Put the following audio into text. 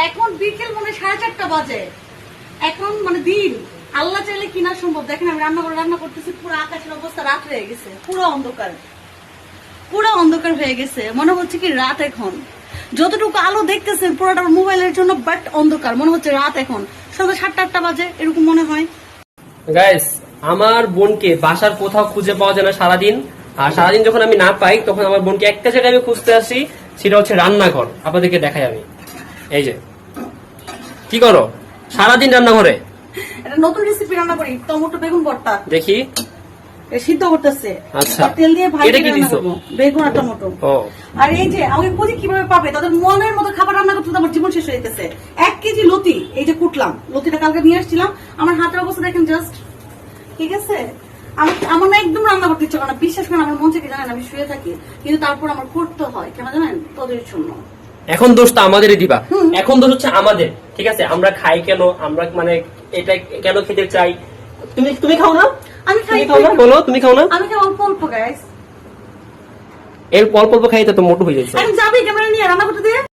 এখন বিকেল মনে 4:30 বাজে, এখন মানে দিন আল্লাহ চাইলে কিনা সম্ভব। দেখেন আমি রান্না করতেছি, পুরো আকাশের অবস্থা রাত হয়ে গেছে, পুরো অন্ধকার হয়ে গেছে। মনে হচ্ছে কি রাত এখন, যতটুকু আলো দেখতেছেন পুরোটা মোবাইলের জন্য, বাট অন্ধকার মনে হচ্ছে রাত এখন সন্ধ্যা 7-8 বাজে এরকম মনে হয়। গাইস, আমার বোনকে বাসার কোথাও খুঁজে পাওয়া যায় না সারাদিন। আর সারাদিন যখন আমি না পাই তখন আমার বোনকে একটা জায়গায় আমি খুঁজতে আসি, সেটা হচ্ছে রান্নাঘর। আপনাদেরকে দেখাই আমি, এই যে কি করো সারাদিন রান্নাঘরে। এটা নতুন রেসিপি রান্না করি, টমেটো বেগুন ভর্তা। দেখি সিদ্ধ করতেছে, আচ্ছা। তেল দিয়ে ভাজি এটা কি রান্না দিছো? করবো, বেগুন আর টমেটো। ও, আর এই যে আমাকে খুঁজে কিভাবে পাবে, তাদের মনের মতো খাবার রান্না করতে আমার জীবন শেষ হয়ে যেতেছে। 1 কেজি লতি এই যে কুটলাম, লতিটা কালকে নিয়ে আসছিলাম, আমার হাতের অবস্থা দেখেন জাস্ট। ঠিক আছে, আমার না একদম রান্না করতে ইচ্ছা করে না, বিশ্বাস করেন। আমার মন থেকে জানেন আমি শুয়ে থাকি, কিন্তু তারপর আমার করতে হয় কেন জানেন, তোদের জন্য। এখন দোষটা আমাদেরই দিবা। এখন দোষ হচ্ছে আমাদের, ঠিক আছে? আমরা খাই কেন, আমরা মানে এটা কেন খেতে চাই। তুমি খাও না? আমি খাই, খাও না, বলো তুমি খাও না? আমি খাই অল্প অল্প গাইস। এর অল্প অল্প খাইতে তো মোটো হয়ে যাচ্ছে। এখন যাবি ক্যামেরা নিয়ে রান্না করতে দিয়ে।